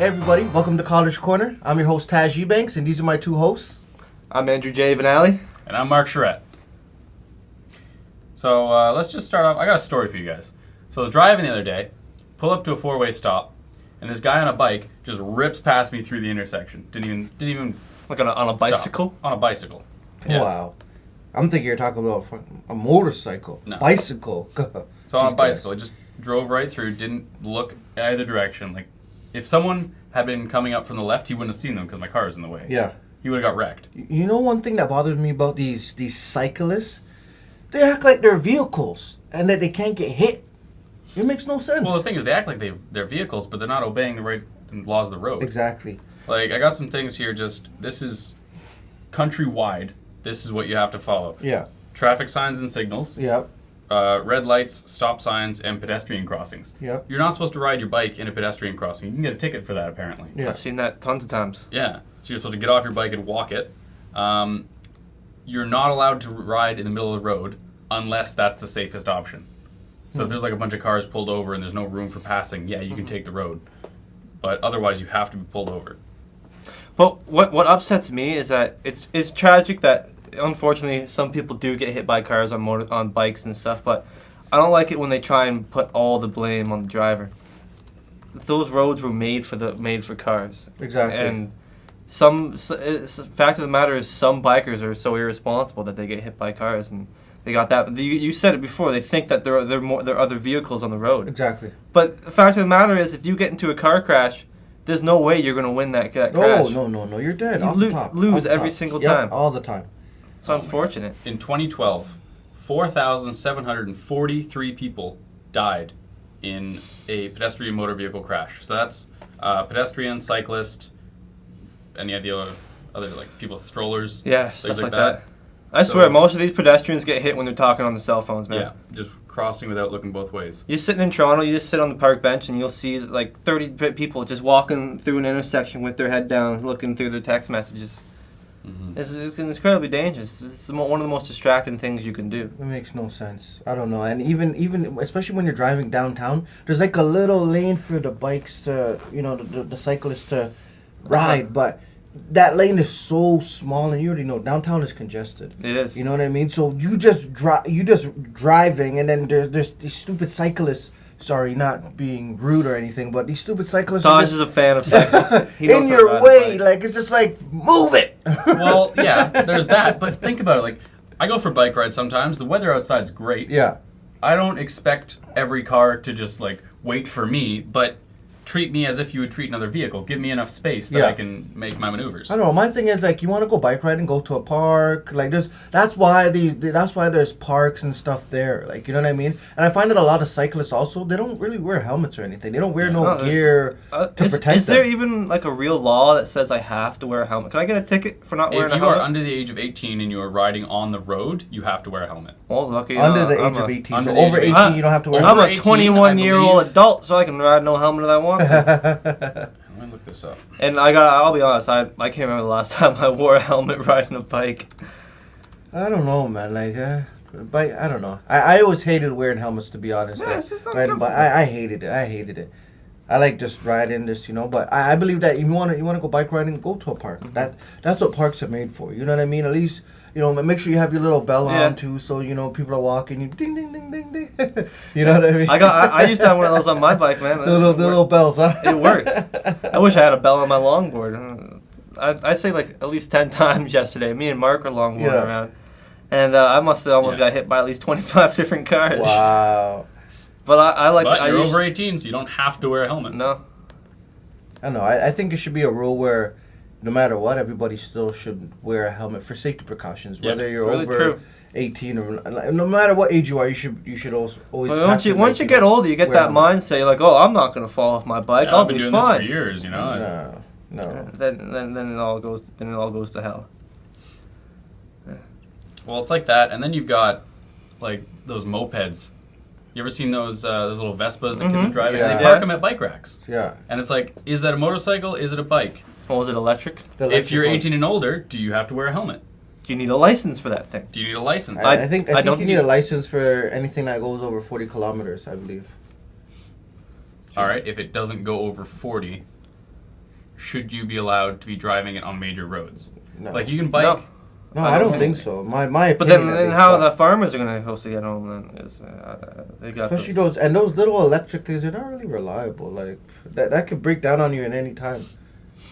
Hey everybody, welcome to College Corner. I'm your host Taj Eubanks, and these are my two hosts. I'm Andrew J. Vanali. And I'm Mark Charette. So let's just start off. I got a story for you guys. So I was driving the other day, pull up to a four-way stop, and this guy on a bike just rips past me through the intersection. Didn't even Like on a bicycle? stop. On a bicycle. Yeah. Wow. I'm thinking you're talking about a motorcycle. No. Bicycle. So on a These bicycle, guys. it just drove right through, didn't look either direction. Like, if someone had been coming up from the left, he wouldn't have seen them because my car is in the way. Yeah. He would have got wrecked. You know one thing that bothers me about these cyclists? They act like they're vehicles and that they can't get hit. It makes no sense. Well, the thing is, they act like they're vehicles, but they're not obeying the right laws of the road. Exactly. Like, I got some things here. This is countrywide. This is what you have to follow. Yeah. Traffic signs and signals. Yep. Red lights, stop signs, and pedestrian crossings. Yep. You're not supposed to ride your bike in a pedestrian crossing. You can get a ticket for that, apparently. Yeah. I've seen that tons of times. Yeah. So you're supposed to get off your bike and walk it. You're not allowed to ride in the middle of the road unless that's the safest option. So if there's like a bunch of cars pulled over and there's no room for passing, yeah, you can take the road. But otherwise, you have to be pulled over. Well, what upsets me is that it's tragic that unfortunately some people do get hit by cars on bikes and stuff, but I don't like it when they try and put all the blame on the driver. Those roads were made for cars. Exactly. And fact of the matter is some bikers are so irresponsible that they get hit by cars, and they got that. You said it before. They think that there are other vehicles on the road. Exactly. But the fact of the matter is, if you get into a car crash, there's no way you're going to win that crash. No. You're dead. You Off the top. lose Off the every top. single Yep, time. all the time. It's unfortunate. In 2012, 4,743 people died in a pedestrian motor vehicle crash. So that's pedestrian, cyclist, any of the other like people with strollers. Yeah, things stuff like that. I So- swear, most of these pedestrians get hit when they're talking on the cell phones, man. Yeah, just crossing without looking both ways. You're sitting in Toronto, you just sit on the park bench, and you'll see like 30 people just walking through an intersection with their head down, looking through their text messages. Mm-hmm. It's incredibly dangerous. It's one of the most distracting things you can do. It makes no sense. I don't know. And even especially when you're driving downtown, there's like a little lane for the bikes to, the cyclists to ride, but that lane is so small, and you already know downtown is congested. It is. You know what I mean? So you just driving, and then there's these stupid cyclists. Sorry, not being rude or anything, but these stupid cyclists are Taj just is a fan of cyclists. He knows in how to your ride a way. bike. Like, it's just like, move it. Well, yeah, there's that. But think about it. Like, I go for bike rides sometimes. The weather outside's great. Yeah. I don't expect every car to just like wait for me, but treat me as if you would treat another vehicle. Give me enough space that Yeah. I can make my maneuvers. I don't know. My thing is like, you want to go bike riding, go to a park. Like that's why there's parks and stuff there. Like, you know what I mean? And I find that a lot of cyclists also, they don't really wear helmets or anything. They don't wear no No, gear to protect is there them. even like a real law that says I have to wear a helmet? Can I get a ticket for not wearing If a you helmet? are under the age of 18 and you are riding on the road, you have to wear a helmet. Well, lucky Under the I'm age of 18. under So the age over of 18, 18. you don't have to wear Over I'm a 18, 21-year-old I believe. adult, so I can ride no helmet if I want to. Let me look this up. And I'll be honest, I can't remember the last time I wore a helmet riding a bike. I don't know, man. Like, bike, I don't know. I always hated wearing helmets, to be honest. Yeah, it's just Riding bike, uncomfortable. I hated it. I like just riding this, but I believe that if you want to go bike riding, go to a park. That's what parks are made for. You know what I mean? At least, make sure you have your little bell Yeah. on too, so people are walking, you ding ding ding ding ding. You know what I mean? I used to have one of those on my bike, man. the little bells, huh? It worked. I wish I had a bell on my longboard. I say like at least 10 times yesterday. Me and Mark were longboarding Yeah. around, and I must have almost Yeah. got hit by at least 25 different cars. Wow. But I like. But I you're used, over 18, so you don't have to wear a helmet. No. I don't know. I think it should be a rule where, no matter what, everybody still should wear a helmet for safety precautions. Yeah, Whether you're really over true. 18 or no matter what age you are, you should always. But have once to, you like, get older, you get wear a that helmet. mindset. You're like, oh, I'm not gonna fall off my bike. Yeah, I'll I've been be doing this fine. for years, No. Then it all goes to hell. Well, it's like that, and then you've got like those mopeds. You ever seen those little Vespas that kids are driving? Yeah. They park them at bike racks, Yeah. and it's like, is that a motorcycle? Is it a bike? Or was it electric? The If you're electric 18 and older, do you have to wear a helmet? Do you need a license for that thing? Do you need a license? ones. I think I don't you need a license for anything that goes over 40 kilometers. I believe. All right, if it doesn't go over 40, should you be allowed to be driving it on major roads? No. Like you can bike. No, I don't think so. My But opinion. then, at then least, how but- the farmers are gonna supposed to get home then? Is they got Especially those. those little electric things, they're not really reliable. Like that could break down on you at any time.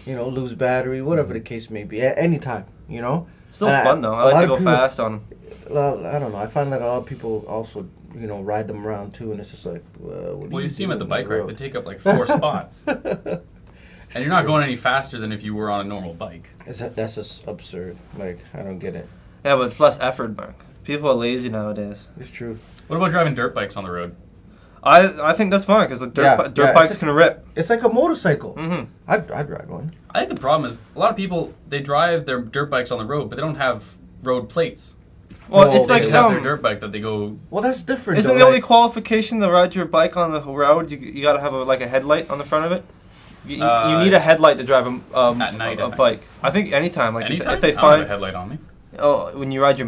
You know, lose battery, whatever the case may be, at any time. You know. Still And fun though. I a like lot to of go people- fast on them. Well, I don't know. I find that a lot of people also, you know, ride them around too, and it's just like, what Well, you see them do at the on bike rack. road? They take up like 4 spots, and you're not going any faster than if you were on a normal bike. That's just absurd. Like, I don't get it. Yeah, but it's less effort, Mark. People are lazy nowadays. It's true. What about driving dirt bikes on the road? I think that's fun because the dirt, Yeah, dirt yeah, bikes it's can rip. It's like a motorcycle. Mm-hmm. I'd ride one. I think the problem is a lot of people they drive their dirt bikes on the road, but they don't have road plates. Well, Oh, it's They like just have their dirt bike that they go. Well, that's different. isn't though, the only like- qualification to ride your bike on the road? You gotta have a headlight on the front of it. You Uh, need a headlight to drive at night, I a think. bike. I think anytime, like Anytime if they I don't have a find headlight on me. when you ride your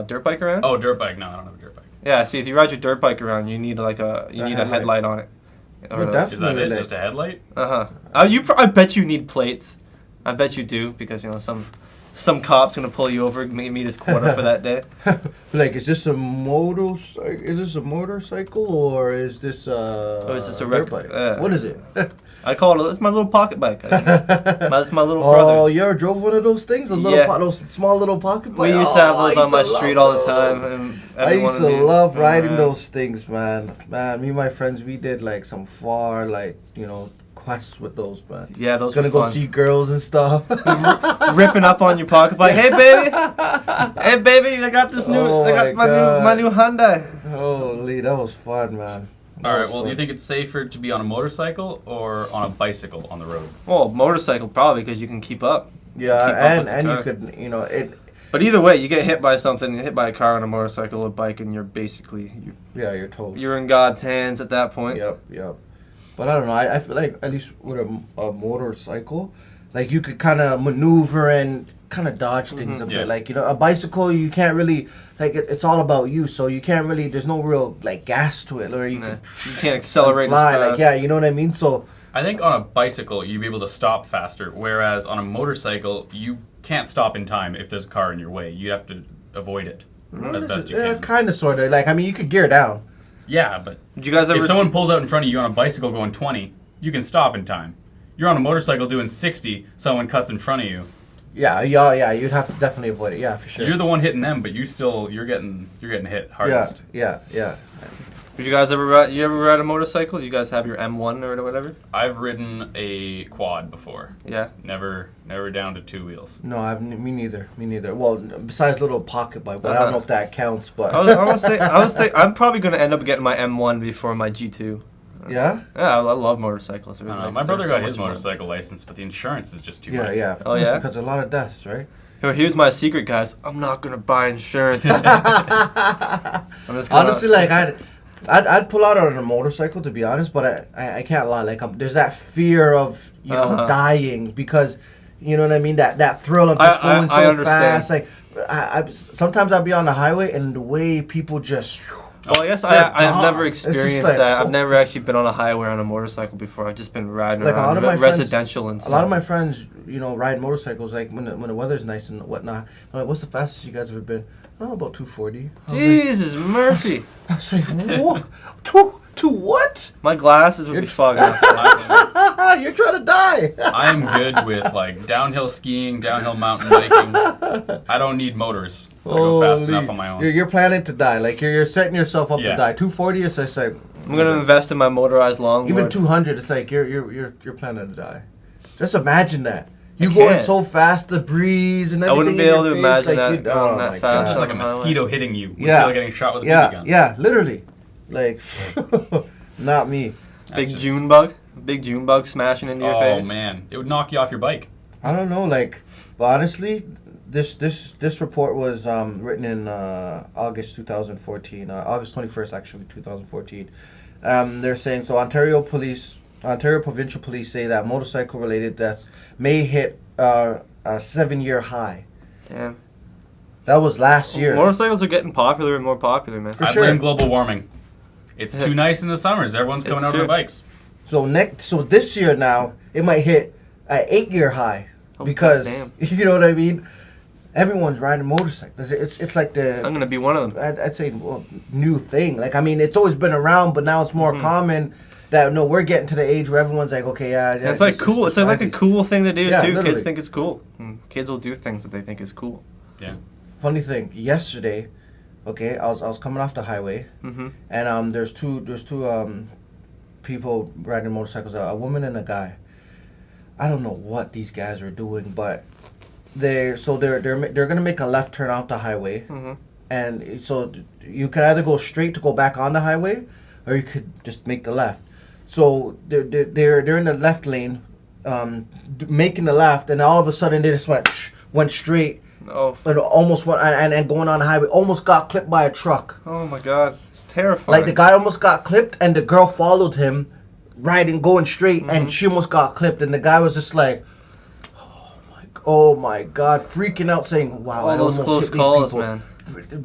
dirt bike around. Oh, dirt bike? No, I don't have a dirt bike. Yeah, see, if you ride your dirt bike around, you need a headlight. headlight on it. Well, Is that Definitely, it? like- Just a headlight? I bet you need plates. I bet you do because some cop's gonna pull you over, meet his quota for that day. Like, is this a motorcycle? Is this a motorcycle or is this is this a dirt rec- bike? What is it? I call it. It's my little pocket bike. That's my little Oh, brother's. you ever drove one of those things? Those little, Yeah. those small little pocket We bikes. used to have Oh, those I on my used to street love all the those. time. And I everyone used to would be- love oh, riding man. those things, man. Man, me and my friends, we did like some far, like, you know, quests with those, man. Yeah, those Gonna were go fun. see girls and stuff. Ripping up on your pocket bike. Hey baby, hey baby, I got this new. Oh I got my God. my new Hyundai. Holy, that was fun, man. That All right. was Well, do you fun. think it's safer to be on a motorcycle or on a bicycle on the road? Well, motorcycle probably because you can keep up. Yeah, keep up with the and you car. could, you know, it. But either way, you get hit by something, hit by a car on a motorcycle or bike, and you're basically Yeah, you're toast. you're in God's hands at that point. Yep. But I don't know. I feel like at least with a motorcycle, like you could kind of maneuver and kind of dodge things a bit. Yeah. Like, you know, a bicycle you can't really like. It's all about you, so you can't really. There's no real like gas to it, or you Nah, can you can't accelerate as fly. fast. Like, yeah, you know what I mean. So I think on a bicycle you'd be able to stop faster, whereas on a motorcycle you can't stop in time if there's a car in your way. You have to avoid it as best you can. kind of, sort of. Like, I mean, you could gear down. Yeah, but Did you guys ever? if someone pulls out in front of you on a bicycle going 20, you can stop in time. You're on a motorcycle doing 60, someone cuts in front of you. Yeah. You'd have to definitely avoid it. Yeah, for sure. You're the one hitting them, but you're getting hit hardest. Yeah. Did you guys ever ride? You ever ride a motorcycle? You guys have your M1 or whatever? I've ridden a quad before. Yeah. Never down to 2 wheels. No, me neither. Well, besides little pocket bike, but I don't know if that counts. But I was thinking, I'm probably gonna end up getting my M1 before my G2. yeah. Yeah, I love motorcycles. I don't know. My brother got his motorcycle license, but the insurance is just too much. Yeah, of Oh, course, yeah? because a lot of deaths, right? Here's my secret, guys. I'm not gonna buy insurance. I'm just gonna, Honestly, like I'd pull out on a motorcycle, to be honest, but I can't lie. Like, there's that fear of dying because, you know what I mean. That thrill of just going I so understand. fast. Like, I sometimes I'll be on the highway and the way people just. well, I guess Like, I've never it's just experienced like, that. I've oh. newer actually been on a highway on a motorcycle before. I've just been riding Like, a lot around of my friends- residential and stuff. A lot of my friends, you know, ride motorcycles. Like when the weather's nice and whatnot. I'm like, what's the fastest you guys ever been? Oh, about 240. Jesus, Murphy. I was like, what? To what? My glasses would be fogging up. You're trying to die. I'm good with like downhill skiing, downhill mountain biking. I don't need motors. I go fast Holy- enough on my own. You're planning to die. Like you're setting yourself up Yeah. to die. 240 is just like I'm gonna invest in my motorized longboard. even 200. It's like you're planning to die. Just imagine that. You I going can't. so fast, the breeze and I everything. wouldn't be in able your to face, imagine like, that you'd- going oh that my fast. Just God. like a mosquito hitting you. Would Yeah. feel like getting shot with a BB gun. Yeah, literally. Like, not me. Big just- June bug, big June bug smashing into your Oh face. man, it would knock you off your bike. I don't know. Like, but honestly, this report was written in August 2014, August 21st actually, 2014. They're saying so. Ontario provincial police say that motorcycle-related deaths may hit a 7-year high. Yeah. That was last year. Motorcycles are getting popular and more popular, man. For I sure. blame global warming. It's too nice in the summers. Everyone's coming It's out on true. their bikes. So this year now, it might hit at 8-year high Oh, because damn. you know what I mean. Everyone's riding motorcycles. It's like the I'm gonna be one of them. I'd say new thing. Like I mean, it's always been around, but now it's more Mm-hmm. common. That no, we're getting to the age where everyone's like, okay, yeah. And it's like cool. It's like a cool thing to do Yeah, too. literally. Kids think it's cool. Kids will do things that they think is cool. Yeah. Funny thing, yesterday, okay, I was coming off the highway, Mm-hmm. and there's two people riding motorcycles, a woman and a guy. I don't know what these guys are doing, but they're gonna make a left turn off the highway, Mm-hmm. and so you could either go straight to go back on the highway, or you could just make the left. So they're in the left lane, making the left, and all of a sudden they just went straight. Oh. And almost went and going on the highway, almost got clipped by a truck. Oh my God, it's terrifying. Like the guy almost got clipped, and the girl followed him, going straight, and she almost got clipped, and the guy was just like, "Oh my God," freaking out, saying, "Wow, I All those almost close hit these calls, people." man.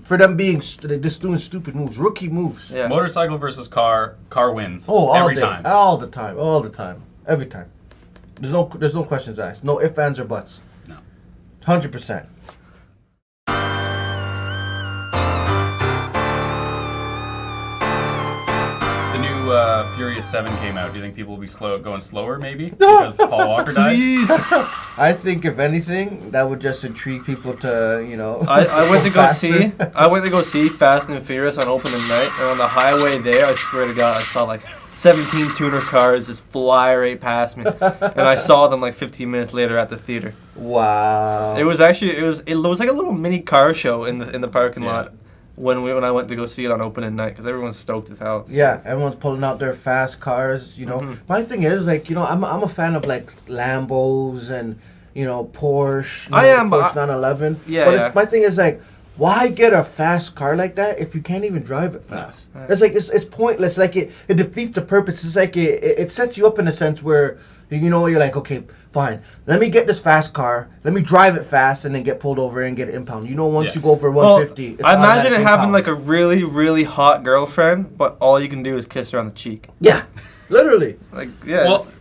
For them being just doing stupid moves, rookie moves. Yeah. Motorcycle versus car wins. Oh, all every day, time. all the time, every time. There's no questions asked, no ifs, ands, or buts. No. 100%. The new Furious 7 came out. Do you think people will be going slower, maybe? Because Paul Walker died? Please. I think if anything, that would just intrigue people to, you know. I went to go faster. see Fast and Furious on opening night, and on the highway there, I swear to God, I saw like 17 tuner cars just fly right past me, and I saw them like 15 minutes later at the theater. Wow. It was actually it was like a little mini car show in the parking Yeah. lot when I went to go see it on opening night because everyone's stoked as hell. Yeah, everyone's pulling out their fast cars. You know, Mhm. my thing is like, you know, I'm a fan of like Lambos and, you know, Porsche. You I know, am, but Porsche 911. Yeah, But yeah. my thing is like, why get a fast car like that if you can't even drive it fast? Yeah. It's like it's pointless. Like it defeats the purpose. It's like it sets you up in a sense where you know you're like, okay, fine. Let me get this fast car. Let me drive it fast and then get pulled over and get impounded. You know, once Yeah. you go over Well, 150, it's I imagine it automatic having impound. like a really really hot girlfriend, but all you can do is kiss her on the cheek. Yeah, literally. Like yeah. Well, it's-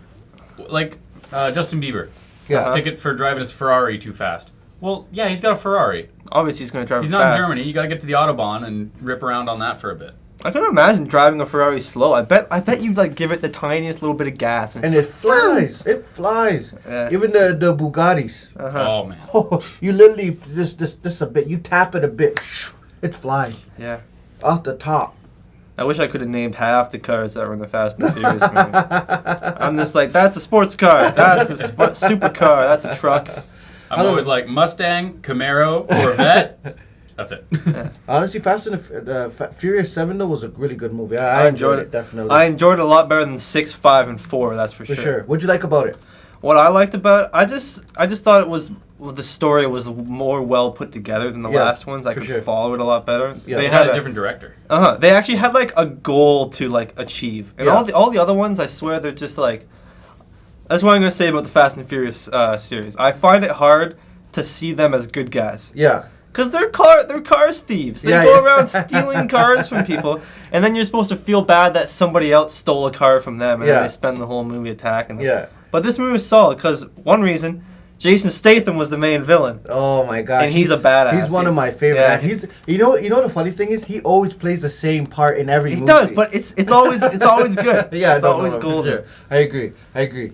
like Justin Bieber. Yeah. Uh-huh. Ticket for driving his Ferrari too fast. Well, yeah, he's got a Ferrari. Obviously, he's going to drive He's it not fast. in Germany. You got to get to the Autobahn and rip around on that for a bit. I can imagine driving a Ferrari slow. I bet you like give it the tiniest little bit of gas, And it flies. It flies. Yeah. Even the Bugattis. Uh-huh. Oh man. Oh, you literally just a bit. You tap it a bit. It's flying Yeah. off the top. I wish I could have named half the cars that were in the Fast and Furious movie. I'm just like, that's a sports car. That's a supercar. That's a truck. I'm always like Mustang, Camaro, Corvette. That's it. Honestly, Fast and Furious 7 though was a really good movie. I enjoyed it definitely. I enjoyed it a lot better than 6, 5, and 4. That's for for sure. What'd you like about it? What I liked about it, I just thought it was the story was more well put together than the Yeah, last ones. I for could sure. follow it a lot better. Yeah. They They had had a different director. They actually had like a goal to like achieve, and Yeah. all the other ones, I swear, they're just like. That's what I'm gonna say about the Fast and Furious series. I find it hard to see them as good guys. Yeah. Cause they're cars thieves. They Yeah, go yeah. around stealing cars from people, and then you're supposed to feel bad that somebody else stole a car from them, and Yeah. then they spend the whole movie attacking them. Yeah. But this movie was solid because one reason, Jason Statham was the main villain, Oh my gosh. and he's a badass. He's one of my favorite. Yeah, He's you know the funny thing is he always plays the same part in every he movie. does, but it's always good. Yeah, it's no, always for golden. sure. I agree.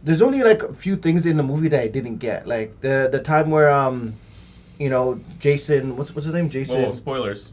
There's only like a few things in the movie that I didn't get, like the time where you know, Jason, what's his name? Jason. Whoa, spoilers.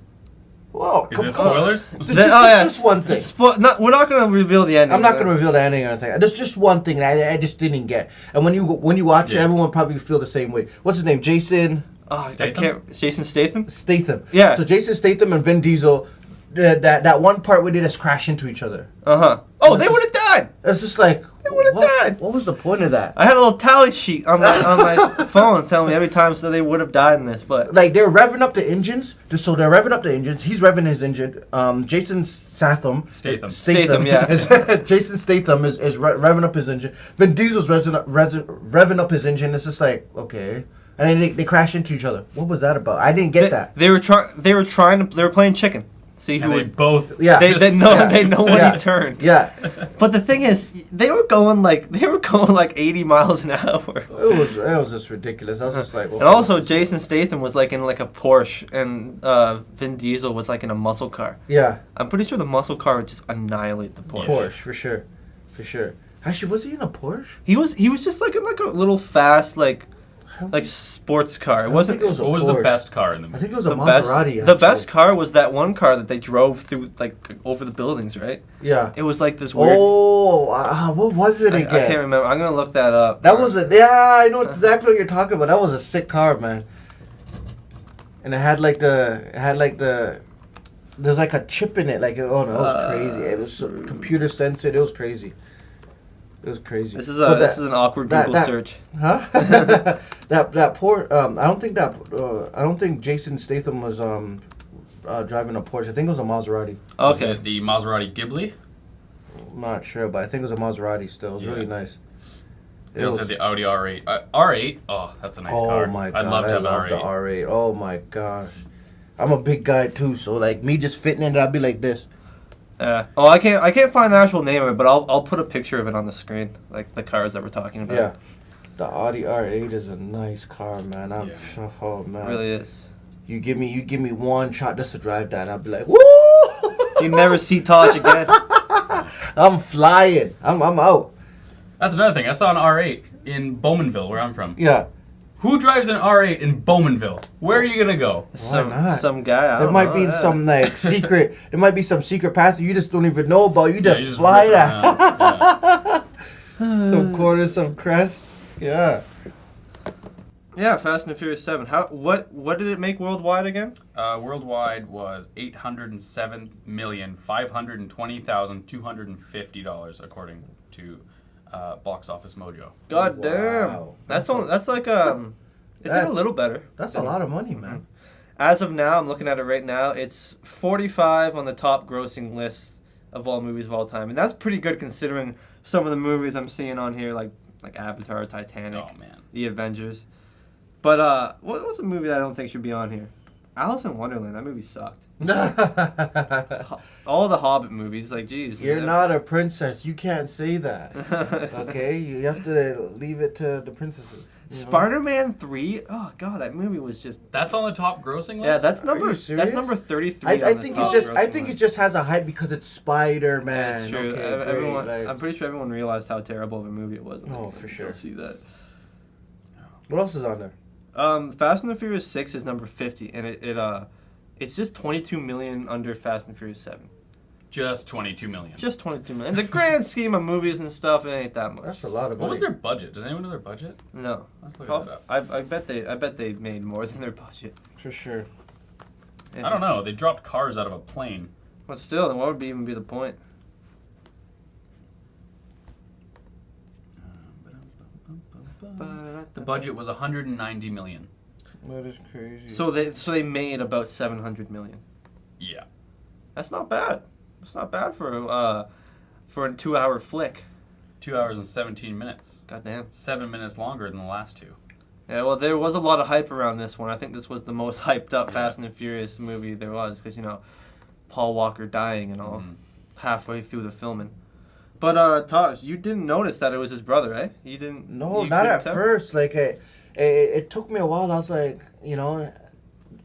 Whoa, Is come it on. spoilers? Just one thing. We're not gonna reveal the ending. I'm not going to reveal the ending or anything. There's just one thing that I just didn't get. And when you watch it, Yeah. everyone probably feel the same way. What's his name? Jason Oh, I Statham? can't. Jason Statham. Statham. Yeah. So Jason Statham and Vin Diesel, that one part where they just crash into each other. Uh huh. Oh, they would have died. It's just like, They would've what? died. What was the point of that? I had a little tally sheet on my phone telling me every time so they would have died in this, but Like they're revving up the engines, so they're revving up the engines. He's revving his engine. Jason Statham. Statham, yeah. Jason Statham is revving up his engine. Vin Diesel's revving up his engine. It's just like, okay, and then they crash into each other. What was that about? I didn't get that. They were playing chicken. See who And they would. both. Yeah. They just- know yeah. they know when Yeah. he turned. Yeah, But the thing is, they were going like 80 miles an hour. it was just ridiculous. I was just like, And also, Jason Statham was like in like a Porsche, and Vin Diesel was like in a muscle car. yeah, I'm pretty sure the muscle car would just annihilate the Porsche. Porsche for sure. Actually, was he in a Porsche? He was just like in like a little fast like I don't sports car. I It don't wasn't think it was a What was the Porsche. best car in the I movie? think it was a the best. Maserati. The actually. best car was that one car that they drove through like over the buildings, right? Yeah. It was like this weird. Oh, what was it I again? can't remember. I'm gonna look that up. That was yeah, I know exactly what you're talking about. That was a sick car, man. And it had like there's like a chip in it. Like, oh no, it was crazy. It was so computer censored. It was crazy. It was crazy. This is But this is an awkward Google that- search. Huh? that poor. I don't think Jason Statham was driving a Porsche. I think it was a Maserati. Was Okay. it the Maserati Ghibli? I'm not sure, but I think it was a Maserati. Still, it was Yeah. really nice. They also had the Audi R8. R8? Oh, that's a nice car. Oh my god, I'd love to have an love R8. the R8. Oh my gosh, I'm a big guy too, so like me just fitting in it, I'd be like this. Oh, I can't find the actual name of it, but I'll put a picture of it on the screen, like the cars that we're talking about. Yeah, the Audi R8 is a nice car, man. Oh man, It really is. You give me one shot just to drive that, and I'd be like, woo! You never see Taj again. I'm flying. I'm out. That's another thing. I saw an R8 in Bowmanville, where I'm from. Yeah, Who drives an R8 in Bowmanville? Where are you going to go? not? Some guy. I there don't might know, be yeah. some like secret. There might be some secret path you just don't even know about. You just, you just fly rip that. around, Some quarters, some crest. Yeah. Yeah, Fast and the Furious 7. What did it make worldwide again? Worldwide was $807,520,250 according to Box Office Mojo. God damn. Wow. That's like it did a little better. That's a lot of money, man. As of now, I'm looking at it right now. It's 45 on the top grossing list of all movies of all time, and that's pretty good considering some of the movies I'm seeing on here, like Avatar, Titanic, Oh, man. The Avengers. But what's a movie that I don't think should be on here? Alice in Wonderland. That movie sucked. All the Hobbit movies, like, geez. You're not a princess. You can't say that. Okay? You have to leave it to the princesses. you know? Spider-Man 3. Oh god, that movie was just. That's on the top grossing list? Yeah, that's Are you that's serious? number 33. I on the think top it's just I grossing think it list. just has a hype because it's Spider-Man. That's true. Okay, great, Everyone, like- I'm pretty sure everyone realized how terrible of a movie it was. when Oh, they for go sure. See that. What else is on there? Fast and the Furious 6 is number 50, and it's just 22 million under Fast and Furious 7. Just 22 million. Just 22 million. In the grand scheme of movies and stuff, it ain't that much. That's a lot of money. What was their budget? Does anyone know their budget? No. Let's look that up. I bet they made more than their budget. For sure. I don't know. They dropped cars out of a plane. But still, then what would even be the point? The budget was 190 million. That is crazy. So they made about 700 million. Yeah. That's not bad. That's not bad for a 2-hour flick. 2 hours and 17 minutes. Goddamn. 7 minutes longer than the last two. Yeah, well, there was a lot of hype around this one. I think this was the most hyped up Fast and the Furious movie there was because, Paul Walker dying and all halfway through the filming. But, Taj, you didn't notice that it was his brother, eh? You didn't. No, you not couldn't at tell? first. Like it took me a while. I was like,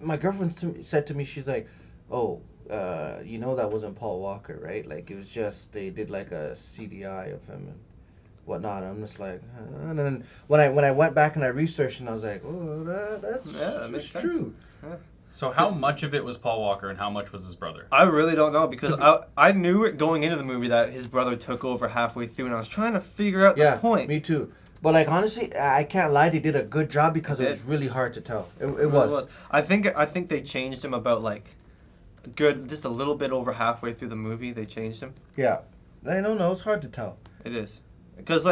my girlfriend said to me, she's like, "Oh, that wasn't Paul Walker, right? Like it was just they did like a CDI of him and whatnot." I'm just like, and then when I went back and I researched and I was like, "Oh, that makes sense. true." So how much of it was Paul Walker and how much was his brother? I really don't know because I knew it going into the movie that his brother took over halfway through, and I was trying to figure out Yeah, the point. me too. But like honestly, I can't lie. They did a good job because it was really hard to tell. It was. I think they changed him about just a little bit over halfway through the movie. They changed him. Yeah. I don't know. It's hard to tell. It is because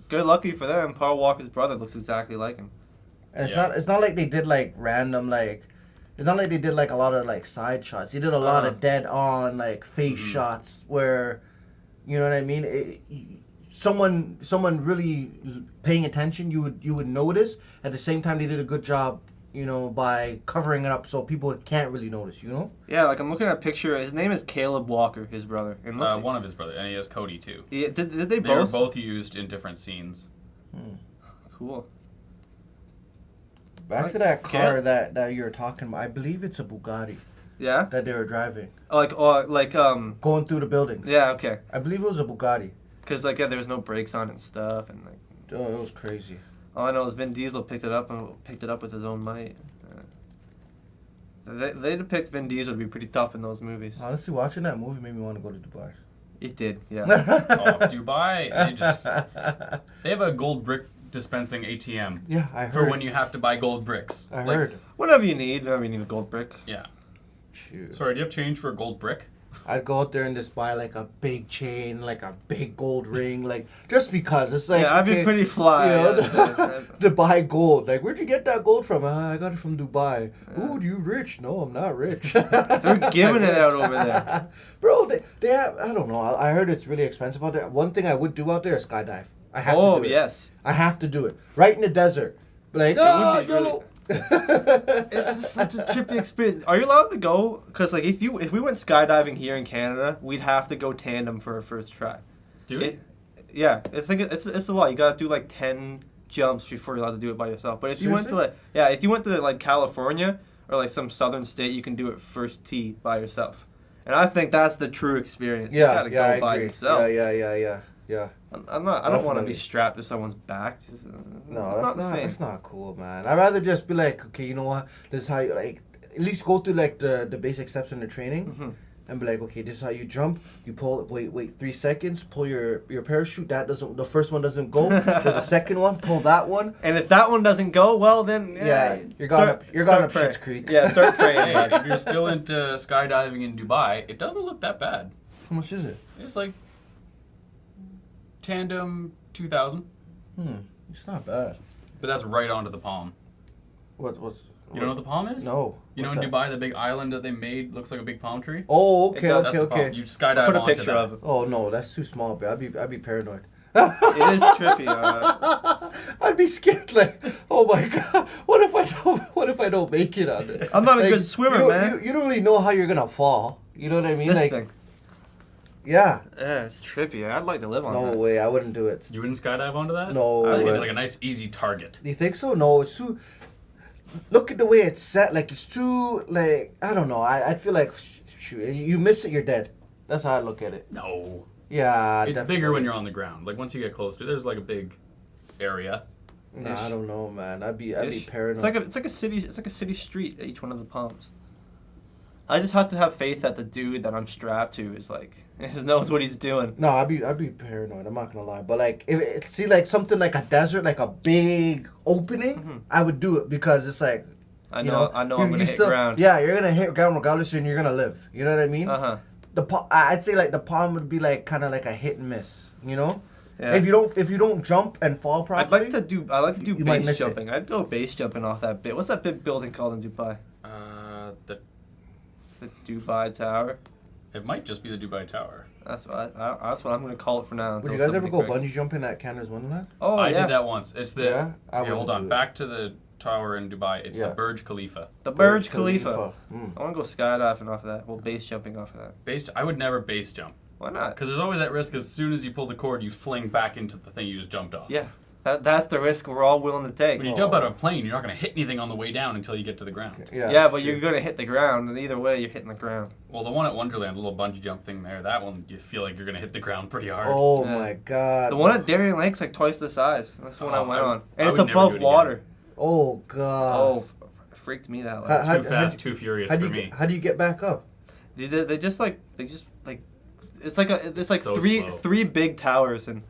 good lucky for them. Paul Walker's brother looks exactly like him. And it's Yeah. not. It's not like they did like random like. It's not like they did like a lot of like side shots. They did a lot of dead on like face shots where, you know what I mean. Someone really paying attention, you would notice. At the same time, they did a good job you know, by covering it up so people can't really notice, you know? Yeah, like I'm looking at a picture. His name is Caleb Walker, his brother. And looks One of his brothers, and he has Cody too. yeah, did they They were both? both used in different scenes. Cool. Back to that car that you were talking about. I believe it's a Bugatti Yeah. that they were driving. Going through the buildings. Yeah, okay. I believe it was a Bugatti. Because like yeah, there was no brakes on it and stuff, and like Oh, it was crazy. all I know is Vin Diesel picked it up with his own might. They depict Vin Diesel to be pretty tough in those movies. Honestly, watching that movie made me want to go to Dubai. It did, yeah. Oh, Dubai, they have a gold brick dispensing ATM Yeah, I for heard. when you have to buy gold bricks. I Like, heard. Whenever you need a gold brick. Yeah. Shoot. Sorry, do you have change for a gold brick? I'd go out there and just buy like a big chain, like a big gold ring, like just because it's like Yeah, I'd be okay, pretty fly. you know, yeah, to buy gold. Like, where'd you get that gold from? I got it from Dubai. Ooh, you rich? No, I'm not rich. They're giving it out over there. Bro, they have. I don't know. I heard it's really expensive out there. One thing I would do out there is skydive. I have to Oh do it. yes. I have to do it right in the desert. Like, oh, would be really- yo. It's just such a trippy experience. Are you allowed to go? Because like if we went skydiving here in Canada, we'd have to go tandem for our first try. Dude, Yeah, it's like it's a lot. You gotta do like 10 jumps before you're allowed to do it by yourself. But if you went to if you went to like California or like some southern state, you can do it first tee by yourself. And I think that's the true experience. You Yeah, gotta yeah, I go by agree. yourself. Yeah. I'm not. I don't want to be Definitely. strapped to someone's back. Just, No, it's that's not the not. same. It's not cool, man. I'd rather just be like, okay, you know what? This is how you like. At least go through like the basic steps in the training, and be like, okay, this is how you jump. You pull. Wait 3 seconds. Pull your parachute. That doesn't. The first one doesn't go. There's a second one. Pull that one. And if that one doesn't go well, then Yeah, you're gone up praying. Schitt's Creek. Yeah, start praying. hey, if you're still into skydiving in Dubai, it doesn't look that bad. How much is it? It's like tandem 2,000, It's not bad. but that's right onto the Palm. What's You don't know what the Palm is? No. You know What's in that? Dubai, the big island that they made looks like a big palm tree? Oh, okay, does, That's okay, the Palm. okay. You skydive Put a onto picture that. of it. Oh no, that's too small, bro. I'd be paranoid. It is trippy. I'd be scared. Like, oh my god, what if I don't make it on it? I'm not a Like, good swimmer, you don't- man. You don't really know how you're gonna fall. You know what I mean? This like, thing. yeah. Yeah, it's trippy. I'd like to live on No that. way, I wouldn't do it. You wouldn't skydive onto that? No I think it'd way. be like a nice, easy target. Do you think so? No, it's too. Look at the way it's set. Like it's too. Like I don't know. I feel like shoot, you miss it, you're dead. That's how I look at it. No. Yeah. It's definitely. bigger when you're on the ground. Like once you get close to it, there's like a big area. Nah, I don't know, man. I'd be Ish. paranoid. It's like a city street at each one of the palms. I just have to have faith that the dude that I'm strapped to is like just knows what he's doing. No, I'd be paranoid. I'm not gonna lie, but like if it, see like something like a desert, like a big opening, I would do it because it's like I you know I'm gonna hit still, ground. Yeah, you're gonna hit ground regardless, and you're gonna live. You know what I mean? Uh huh. I'd say like the palm would be like kind of like a hit and miss. You know, Yeah. if you don't jump and fall I properly. like to do You might base miss it. jumping. I'd go base jumping off that bit. What's that big building called in Dubai? The Dubai Tower. It might just be the Dubai Tower. That's what I'm gonna call it for now. Would until you guys ever somebody go corrects- bungee jumping at Canada's Wonderland? Oh I yeah. did that once. It's the. Yeah? I Okay, hold wouldn't on. do it. Back to the tower in Dubai. It's Yeah. the Burj Khalifa. The Burj Khalifa. Mm. I want to go skydiving off of that. Well, base jumping off of that. I would never base jump. Why not? Because there's always that risk as soon as you pull the cord, you fling back into the thing you just jumped off. Yeah, that's the risk we're all willing to take. When you jump out of a plane, you're not going to hit anything on the way down until you get to the ground. Yeah, but you're gonna hit the ground, and either way, you're hitting the ground. Well, the one at Wonderland, the little bungee jump thing there, that one, you feel like you're going to hit the ground pretty hard. Oh Yeah. my god. The one at Darien Lake's like twice the size. That's the one I Oh, went I- on, I and it's would never above do it again. water. Oh god. Oh, freaked me that way. How- Too fast, too furious How for do you me. how do you get back up? They just like it's like So three slow. three big towers, and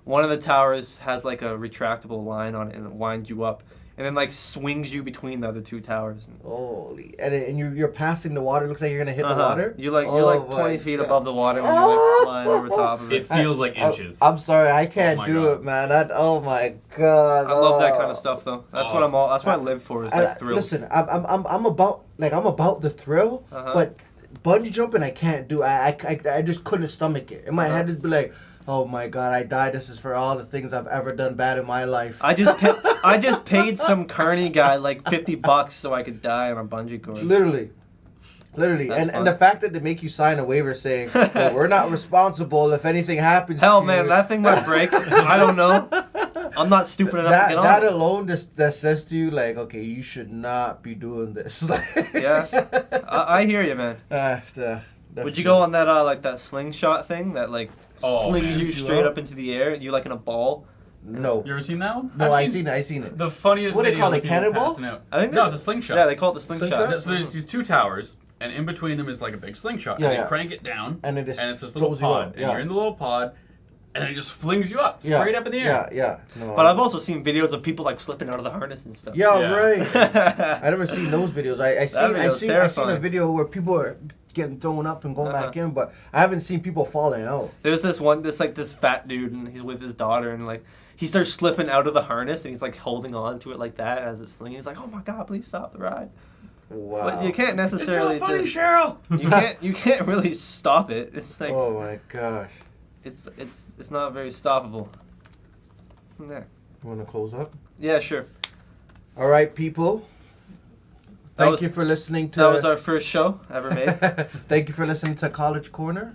one of the towers has like a retractable line on it, and it winds you up, and then like swings you between the other two towers. And, Holy, and you're passing the water. Looks like you're gonna hit the Uh-huh. water. You're like Oh my 20 feet God. above the water, and you're like flying over top of It it. feels like inches. I'm sorry, I can't Oh my do God. it, man. Oh my god. I love that kind of stuff, though. That's what I'm all. That's what I live for. Is like thrills. Listen, I'm about the thrill, Uh-huh. but bungee jumping I can't do. I just couldn't stomach it. In my head it'd be like, oh my god, I died. This is for all the things I've ever done bad in my life. I just I just paid some carny guy like $50 so I could die on a bungee cord. Literally. That's And fun. the fact that they make you sign a waiver saying, well, we're not responsible if anything happens Hell, to man, you. that thing might break. I don't know. I'm not stupid enough to get on That it. alone just that says to you, like, okay, you should not be doing this. Yeah. I hear you, man. Would you go on that like that slingshot thing that like slings you Shoot you straight up? up into the air and you like in a ball? No. You ever seen that one? No, I've I seen it. The funniest What do they videos call of it, people cannonball? passing out. I think No, that's- it's a slingshot. Yeah, they call it the slingshot. Slingshot? So there's these two towers, and in between them is like a big slingshot. Yeah, and you yeah. crank it down, And it just it's this little throws you pod. up, And yeah. you're in the little pod, and it just flings you up, Yeah, straight up in the air. Yeah. No, But I've also seen videos of people like slipping out of the harness and stuff. Yeah, Yeah. right. I never seen those videos. I seen video's I seen a terrifying. video where people are getting thrown up and going back in, but I haven't seen people falling out. There's this fat dude and he's with his daughter and like he starts slipping out of the harness and he's like holding on to it like that as it's slinging. He's like, "Oh my god, please stop the ride!" Wow. But you can't necessarily just Cheryl. you can't really stop it. It's like Oh my gosh. it's not very stoppable. Yeah. You want to close up? Yeah, sure. All right, people. That Thank was- you for listening to. That was our first show ever made. Thank you for listening to College Corner.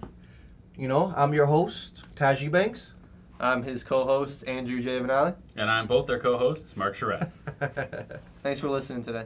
You know, I'm your host, Taji Banks. I'm his co-host, Andrew J. Vanali. And I'm both their co-hosts, Mark Charette. Thanks for listening today.